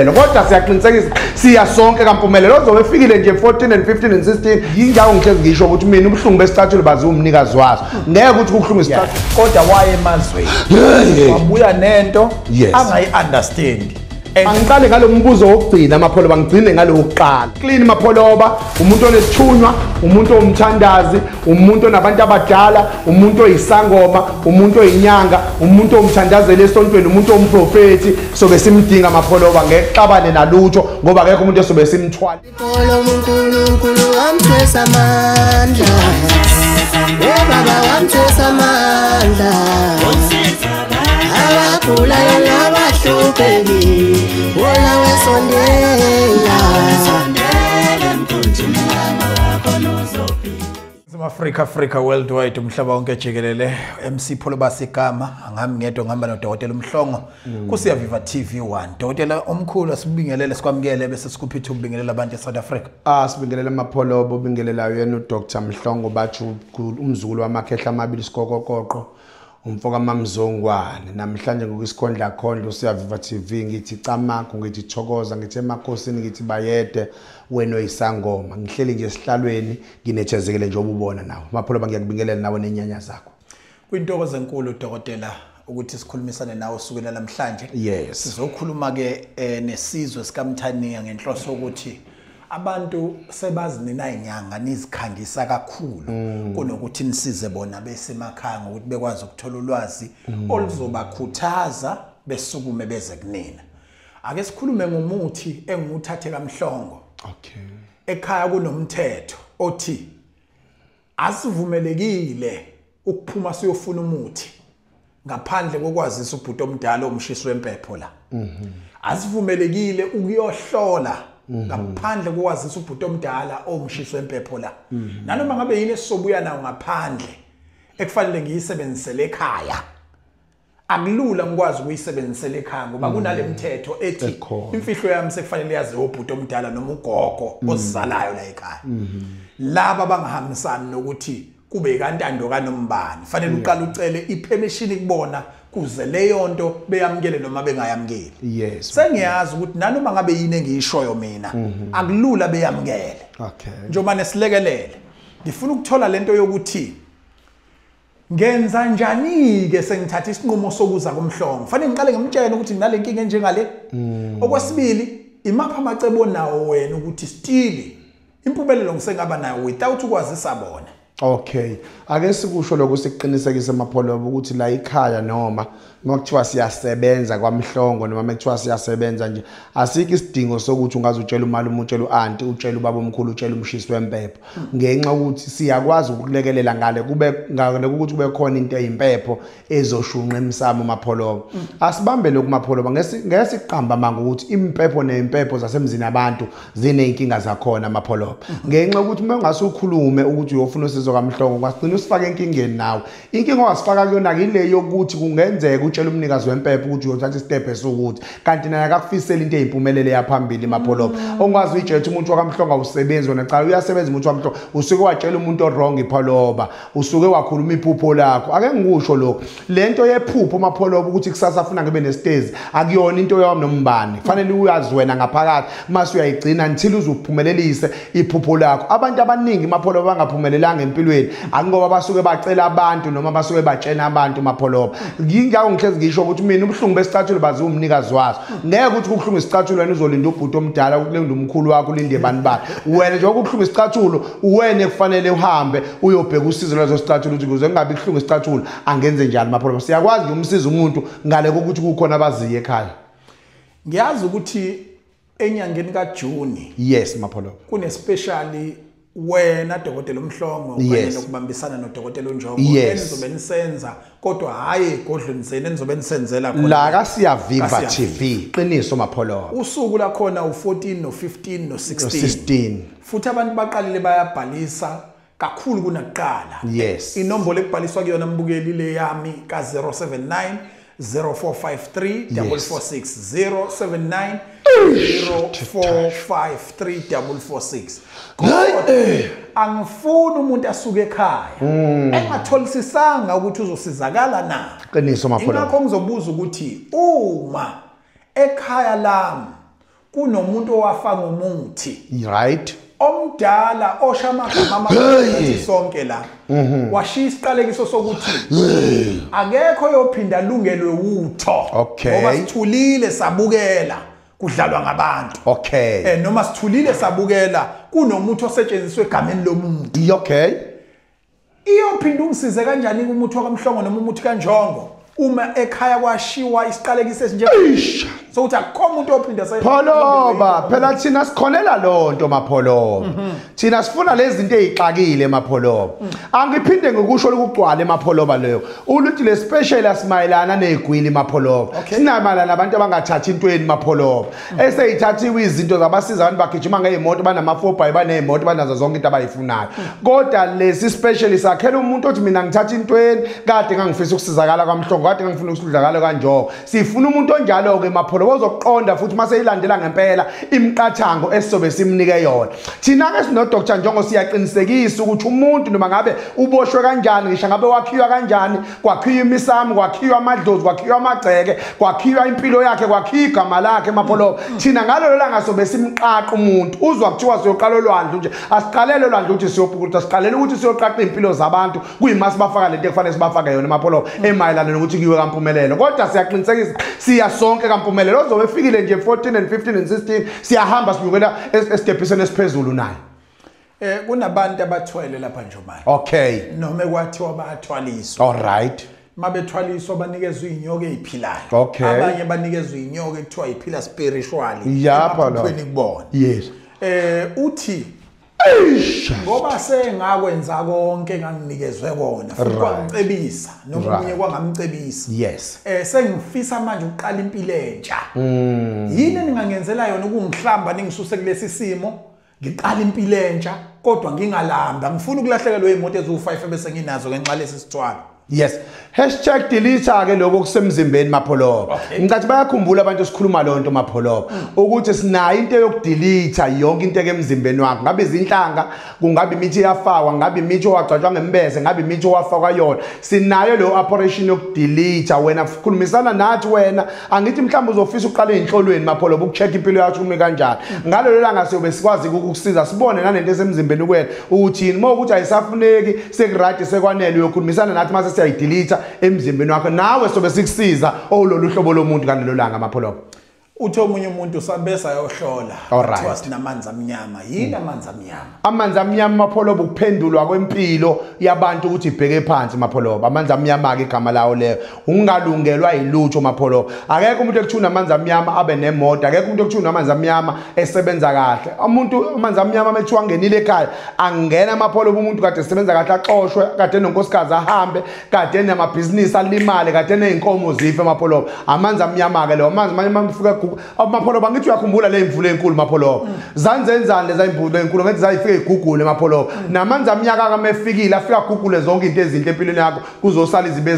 Kodwa siyaqinisekisa siyasonke kaMpumelelo ozobe efikile nje 14 and 15 and 16 yindawo ngihlezi ngisho ukuthi mina ubuhlungu besicathulo bazi umnikazi wazo ngeke ukuthi kubuhlungu isicathulo kodwa waye emazweni wabuya nento angayi understand. Angiqale ngalo mbuzo wokugcina amapholo bangigcine ngalo wokuqala. Clean mapholoba umuntu onesithunywa, umuntu omthandazi, umuntu onabantu abadala, umuntu oyisangoma, umuntu oyinyanga, umuntu omthandazeli esontweni, umuntu omprofeti sobe simdinga amapholoba ngeke xabane nalutho ngoba akekho umuntu esobe simthwala. uNkulunkulu wamthesa amandla. Baba wamthesa amandla. Abagulayo nabahlupheki wona wesondela Africa worldwide umhlaba wonke jikelele MC Pholo basigama angami ngedwa ngihamba noDokotela uMhlongo kusiya Viva TV1 Dokotela omkhulu asibingelele sikwamukele bese sikuphi ukubingelela abantu eSouth Africa. Sibingelela amapholobo ubingelela yena uDr Mhlongo bathu umzukulu wamakhehla amabili sikokoqoqo umfoka mamzongwane namhlanje ngokusikhondla khondlo siya Viva TV ngithi camakho ngithi thokoza ngithi emakhosini ngithi bayede wena oyisangoma ngihleli nje esihlalweni nginethezekile nje obubona nawo amapholoba ngiyakubingelela nawe nenyanya zakho Kwintokozo enkulu Dokotela ukuthi sikhulumisane nawe sukela namhlanje. Yes. Sizokhuluma ke nesizwe sikaMthaniya ngenhloso ukuthi abantu sebazinina inyanga nizikhangisa kakhulu kunokuthi nisize bona besemakhaya ukuthi bekwazi ukuthola ulwazi oluzobakhuthaza besukume beze kunina. Ake sikhulume ngomuthi enguthathe kaMhlongo. Okay. Ekhaya kunomthetho othi asivumelekile ukuphuma siyofuna umuthi ngaphandle kokwazisa ubhuti omdala omshiso wempepho la. Asivumelekile ukuyohlola ngaphandle kokwazisa ubhuti omdala omshiso wempepho la. Nanoma ngabe yini esizobuya nawo ngaphandle ekufanele ngiyisebenzisele ekhaya. Akulula ngikwazi ukuyisebenzisela ekhaya ngoba kunalemthetho ethi imfihlo yami sekufanele yazi ubhuti omdala noma ugogo ozizalayo la ekhaya. Laba bangahambisani nokuthi kube kantando kaNombani fanele uqala ucele ipermission kubona kuze leyo nto beyamkele noma bengayamkeli. Yes. Sengiyazi ukuthi nanoma ngabe yini engiyishoyo mina akulula beyamkele. Okay. Njengoba nesilekelele ngifuna ukuthola lento yokuthi ngenza njani ke sengithatha isinqumo sokuza koMhlongo fanele ngiqale ngimtshele ukuthi nginale nkinga njengale. Okwesibili imapha amacebo nawo wena ukuthi still impumelelo ngisengaba nayo without ukwazisa bona. Okay. Ake sikusho lokho siqinisekise amapholobo ukuthi la ekhaya noma ngokuthiwa siyasebenza kwaMhlongo noma mekuthiwa siyasebenza nje asikho isidingo sokuthi ungaze utshela umalume utshela uanti utshela ubaba omkhulu utshela umshisi wempepho ngenxa ukuthi siyakwazi ukulekelela ngale kube ngale ukuthi kube khona into eyimpepho ezoshunqa emsamo amapholobo asibambe lokumapholobo ngesiqamba manga ukuthi impepho neimpepho zasemzini abantu zineyinkinga zakhona amapholobo ngenxa ukuthi uma ungasukhulume ukuthi uyofuna usizo kaMhlongo kwasigcina usifaka enkingeni nawe inkinga wasifaka kuyona ile yokuthi kungenzeka utshela umnikazi wempepho ukuthi uyothatha istep esokuthi kanti naye akakufisela into eyimpumelelo yaphambili amapholobo ongwazi uyijethe umuntu wakaMhlongo awusebenzi wona cha uyasebenza umuntu wakaMhlongo usuke watshela umuntu orong ipholoba usuke wakhuluma iphupho lakho ake ngikusho lokho lento yephupho amapholobo ukuthi kusasa afuna ngibe nesitezi akuyona into yami nombani kufanele uyazi wena ngaphakathi mase uyayigcina until uzuphumelelise iphupho lakho abantu abaningi amapholobo bangaphumelelanga empilweni akungoba basuke bacela abantu noma basuke batshena abantu amapholobo ngingawo ngihlezi ngisho ukuthi mina ubuhlungu besicathulo bazi umnikazi wazo ngeke ukuthi kubuhlungu isicathulo wena uzolinda ubhuti omdala ukulinda umkhulu wakho ulinde bani bakhe wena nje ukubuhlungu isicathulo uwena kufanele uhambe uyobheka usizo lezo sicathulo ukuthi kuze kungabi kuhlungu isicathulo angenze njani amapholobo siyakwazi nje umsiza umuntu ngale kokuthi kukhona abaziye ekhaya. Ngiyazi ukuthi enyangeni kaJuni Yes mapholobo kune specially wena Dokotela uMhlongo kanye nokubambisana noDokotela uNjongo enizobe nisenza kodwa hayi egodlweni sene nizobe nisenzela khona la ka siya Viva TV qiniso mapholobo usuku la khona u14 no15 no16 futhi abantu baqalile bayabhalisa kakhulu kunakuqala. Yes. Inombolo ekubhaliswa kuyona mbukeli le yami ka 079 0453 446 079 0453 446. Angifuni umuntu asuke ekhaya engatholisisanga ukuthi uzosizakala na. Qiniso mapholo. Ingakho ngizobuza ukuthi uma ekhaya lami kunomuntu owafa ngomuthi right omdala oshamagama amathi sonke la washiya isiqalekiso sokuthi akekho yophinda lungelwe utho ngoba sithulile sabukela kudlalwa ngabantu noma sithulile sabukela kunomuntu osetshenziswe egameni lomuntu iyophinda ungisize kanjani umuthi wakamhlongo noma umuthi kanjongo uma ekhaya kwashiwa isiqalekiso esinje so uthi akho umuntu ophinda Pholoba phela thina sikhonela lonto mapholoba thina sifuna lezi zinto ezixakile mapholoba angiphinde ngokusho lokugcwala emapholoba leyo uluthi le special asimayelana negwili mapholoba sinamalana nabantu abangathathi intweni mapholoba eseyithathiwe izinto zabasiza abantu bagijima ngeemoto banama4x baneemoto banazo zonke into abayifunayo kodwa lesi special sakhela umuntu othi mina ngithatha intweni kade ngangifisa ukusizakala kwamhlongo kade ngifuna ukusizakala kanjalo sifuna umuntu onjalo ke mapholoba ozoqonda futhi mase ilandela ngempela imiqathango esizobe simnike yona thina ke sino Dr. Njongo siyaqinisekisa ukuthi umuntu noma ngabe uboshwe kanjani ngisho ngabe wakhiwa kanjani kwakhiwa imisamo kwakhiwa amadlozi kwakhiwa amagceke kwakhiwa impilo yakhe kwakhiwa igama lakhe mapholoba thina ngalelo langa sobe simqaqa umuntu uzwa kuthiwa siyoqala olwandle nje asiqalele olwandle ukuthi siyophukuta siqalele ukuthi siyoqaqa impilo zabantu kuyimasi bafaka lento ekufanele sibafake yona mapholoba emayelana nokuthi kiwe kaMpumelelo kodwa siyaqinisekisa siya sonke kaMpumelelo ozobe efikile nje 14 and 15 and 16 siyahamba sinyukela esitepiseni esiphezulu naye kunabantu abathwele lapha Njomani noma kwathiwa bayathwaliswa alright mabethwaliswa banikezwe inyoka eziphilayo abanye banikezwe inyoka ekuthiwa iphila spiritually phela kubona yes uthi ngoba sengakwenza konke ngangikezwe kona futhi kwangicebisa nomunye kwangamcebisa yes sengifisa manje ukuqala impilo entsha yini ningangenzela yona ukungihlamba ningisuse kulesi simo ngiqala impilo entsha kodwa ngingalamba ngifuna ukulahlekelwa imoto ezu5 bese nginazo ngenxa lesi sithwalo yes #delete ke lokho kusemzimbeni mapholoba ngicathi bayakhumbula abantu sikhuluma lonto mapholoba ukuthi sinayo into yokudelete yonke into emzimbeni wakho ngabe izinhlanga kungabe imithi yafakwa ngabe imithi owagcatshwa ngembese ngabe imithi owafakwa yona sinayo lo operation yokudelete wena khulumisana nathi wena angithi mhlawumbe uzofisa uqala enhlolweni mapholoba ukucheck impilo yakho ume kanjani ngalelo langa siyobe sikwazi ukukusiza sibone nanento esemzimbeni kwena ukuthi yini ukuthi ayisafuneki sekuright sekwanele uyokhulumisana nathi mase siyayidelete emzimbeni wakho nawe sobe sikusiza ololu hlobo lomuntu kanelo langa mapholoba uthi omunye umuntu sabesa ayohlola kuthiwa sinamanzi amnyama yini amanzi amnyama amanzi amnyama mapholoba ukuphendulwa kwempilo yabantu ukuthi ibheke phansi mapholoba amanzi amnyama ke igama lawo leyo ungalungelwa ilutho mapholoba akekho umuntu ekuthuna amanzi amnyama abe nemoto akekho umuntu ekuthuna amanzi amnyama esebenza kahle umuntu amanzi amnyama methiwa ngenile ekhaya angena mapholoba umuntu kade esebenza kahle aqoshwe kade nonkosikazi ahambe kade namabhizinisi alimale kade nezinkomo zife mapholoba amanzi amnyama ke lawo amanzi amanyama mfika amapholoba ngithi uyakhumbula le imvula enkulu mapholoba zanzenzane leza imvula enkulu ngithi zayifike igugule mapholoba namanzi amnyaka kamefikile afika gugule zonke into ezinhle empilweni yakho kuzosala izibe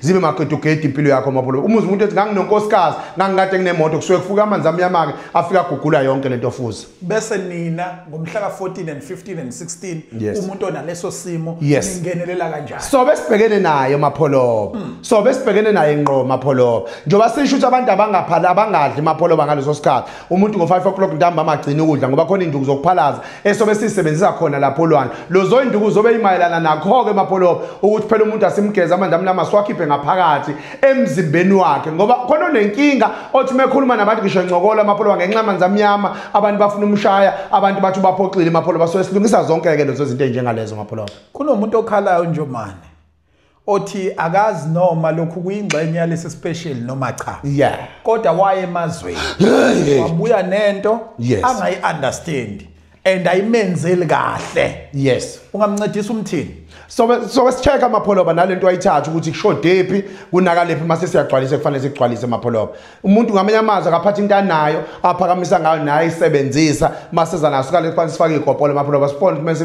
zibe magedugedi impilo yakho mapholoba umuzi umuntu ethi nganginonkosikazi ngangikade kunemoto kusuke kufuka amanzi amnyama ke afika gugula yonke lento futhi bese nina ngomhla ka14 and 15 and 16 umuntu onaleso simo ningenelela kanjani sobe sibhekene naye mapholoba sobe sibhekene naye ngqo mapholoba njoba sisho ukuthi abantu abangaphala abangadli mapholoba ngaleso sikhathi umuntu ngo5 o'clock ntambama agcina ukudla ngoba khona induku zokuphalaza esobe sisebenzisa khona lapho olwana lozo induku zobe imayelana nakho ke mapholoba ukuthi phela umuntu asimgeza amandla amnyama siwakhiphe ngaphakathi emzimbeni wakhe ngoba khona nenkinga othi mekhuluma nabantu ngisho ncokola mapholoba ngenxa amanzi amnyama abantu bafuna umshaya abantu bathi baphoxile mapholoba so silungisa zonke ke lezo zinto njengalezo mapholoba kunomuntu okhalayo Njomani othi akazi noma lokhu kuyingxenye yalesi special noma cha kodwa waye emazweni wabuya nento angayi understand and ayimenzeli kahle ungamncedisa umthini so sicheka mapholoba nalento ayithatha ukuthi kushodephi kunakalephi mase siyagcwalisa kufanele sigcwalise mapholoba umuntu ngamanye amazwi akaphatha into anayo aphakamisa ngayo naye isebenzisa maseza naso kale kufanele sifake igopolo mapholoba sipone kumele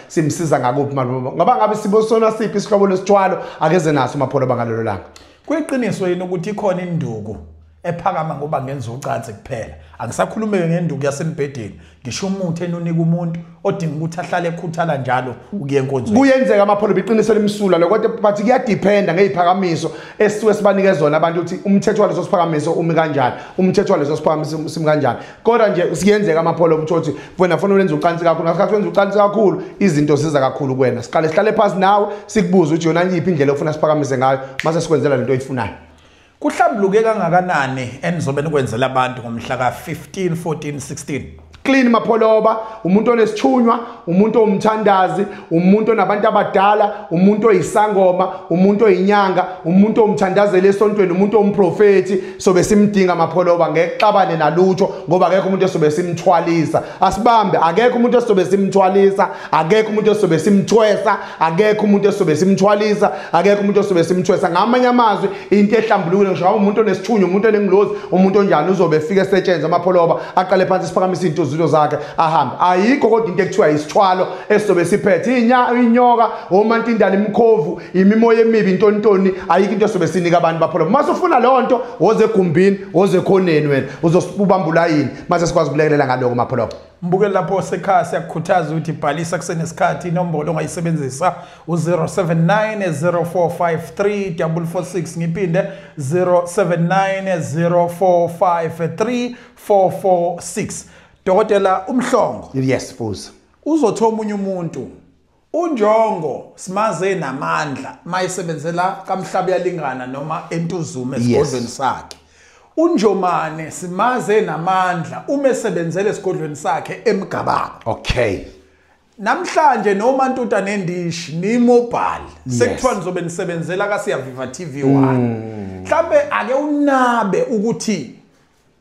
simsiza ngakuphi mapholoba ngoba ngabe sibosona siphi isihlobo lesithwalo akeze naso mapholoba ngalelo langa kweqiniso yini ukuthi ikhona induku ephakama ngoba ngenza ucansi kuphela angisakhulumeke ngenduku yasembedeni ngisho umuthi enunika umuntu odinga ukuthi ahlale ekhuthala njalo ukuye enkonzweni kuyenzeka amapholo biqinisele imsula lokho bathi kuyadependa ngeziphakamiso esisuke sibanike zona abantu ukuthi umthetho waleso siphakamiso umi kanjani umthetho waleso siphakamiso simi kanjani kodwa nje siyenzeka amapholo ukuthi wena ufuna ulenza ucansi kakhulu ngasikhathi wenza ucansi kakhulu izinto ziza kakhulu kuwena siqale sihlale phansi nawe sikubuza ukuthi yona yiphi indlela ofuna siphakamise ngayo mase sikwenzela lento oyifunayo kuhlambuluke kangakanani enizobe nikwenzela abantu ngomhla ka15 14 16 clean mapholoba umuntu onesithunywa umuntu omthandazi umuntu onabantu abadala umuntu oyisangoma umuntu oyinyanga umuntu omthandazela esontweni umuntu omprofeti sobe simdinga mapholoba ngexabane nalutho ngoba akekho umuntu esobe simthwalisa asibambe akekho umuntu esobe simthwalisa akekho umuntu esobe simthwesa akekho umuntu esobe simthwalisa akekho umuntu esobe simthwesa ngamanye amazwi into ehlambulukile ngisho umuntu onesithunywa umuntu onengilozi umuntu onjani uzobe efika esetshenzwa mapholoba aqale phansi siphakamisa into zilo zakhe ahambe ayikho kodwa into ekuthiwa isithwalo esobe siphethe inyoka omantindala imkhovu imimoya emibi intontoni ayikho into esobe sinika abantu bapholo mase ufuna lonto woze egumbini woze ekhoneni wena uzosibambula yini mase sikwazi ukulekelela ngaloko mapholo mbukeli lapho sekhaya siyakukhuthaza ukuthi ibhalisa kusenesikhathi inombolo ongayisebenzisa u079045346 ngiphinde 079045346 Dokotela Umhlongo yes futhi uzothola umunye umuntu unjongo simaze namandla mayisebenzela kamhlaba yalingana noma entuzume esigodlweni sakhe unjomane simaze namandla uma esebenzele esigodlweni sakhe emgababa okay namhlanje noma ntuta nendishi ni mobile sekuthiwa nizobe nisebenzela kaSiya Viva TV1 mhlambe ake unabe ukuthi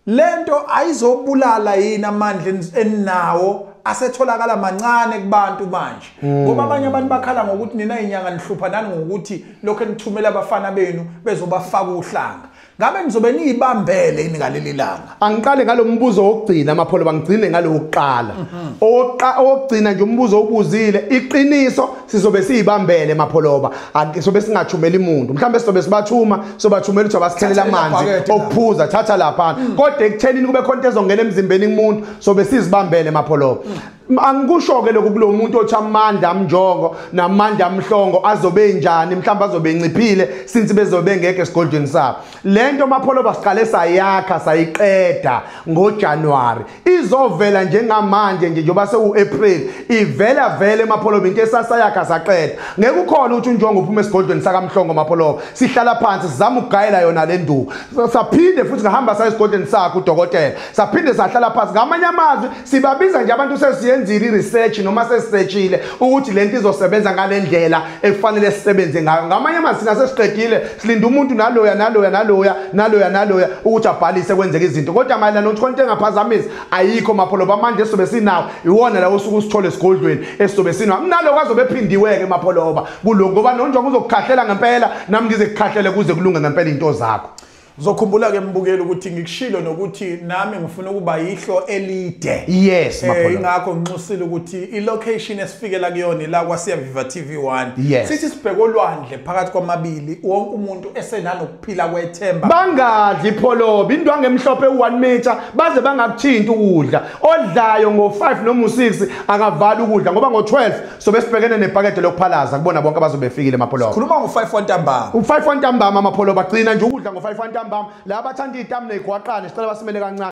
lento ayizobulala yini amandla eninawo asetholakala mancane kubantu manje ngoba abanye abantu bakhala ngokuthi nina inyanga nihlupha nani ngokuthi lokho enithumela abafana benu bezobafaka uhlanga ngabe nizobe niyibambele iningaleli langa angiqale ngalombuzo wokugcina amapholo bangigcine ngalo wokuqala okugcina nje umbuzo obuzile iqiniso sizobe siyibambele mapholoba sobe singathumeli umuntu mhlambe sizobe sibathuma sobathumela ukuthi abasithelela amanzi okuphuza thatha lapha kodwa ekuthenini kube khona into ezongena emzimbeni kumuntu sobe sizibambele mapholoba angikusho ke lokho kulo muntu othi amandla amjongo namandla amhlongo azobe njani mhlawumbe azobe enciphile since bezobe ngeke esigodlweni sabo lento mapholo basiqale sayakha sayiqeda ngoJanuary izovela njengamanje nje njoba sekuApril ivela vele mapholo into esasayakha saqeda ngeke ukhona ukuthi unjongo uphume esigodlweni sakamhlongo mapholo sihlala phansi sizama ukugayela yona le nduku saphinde futhi ngahamba sa esigodlweni sakhe udokotela saphinde sahlala phansi ngamanye amazwi sibabiza nje abantu sesiyenzile research noma sesisearchile ukuthi lento izosebenza ngalendlela ekufanele sisebenze ngayo ngamanye amazwi sina sesiqedile silinda umuntu naloya ukuthi abhalise kwenzeka izinto kodwa mayelana nokuthi konke engaphazamisa ayikho mapholo bamanje esobe sinawo iwona la usuku usithole esigodlweni esobe sinawo naloko azobe ephindiweke mapholoba kuloko ngoba nonjongo uzokukhahlela ngempela nami ngize kukhahlele kuze kulunge ngempela into zakho Uzokhumbula ke mbukeli ukuthi ngikushilo nokuthi nami ngifuna ukuba yihlo elide. Yes mapholo. Ingakho nginxusile ukuthi ilocation esifikela kuyona la kwaSiya Viva TV1. Sithi sibheke olwandle phakathi kwamabili wonke umuntu esenanokuphila kwethemba. Bangadli pholoba indwangu emhlophe u1 meter baze bangakuthinta ukudla. Odlayo ngo5 noma u6 akavala ukudla ngoba ngo12 sobe sibhekene nebhakede lokuphalaza kubona bonke abazobefikile mapholo. Khuluma ngo5 wantambama. U5 wantambama mapholo bagcina nje ukudla ngo5 wantambama. La bathanda itambu negwaqane sicela basimele kancane.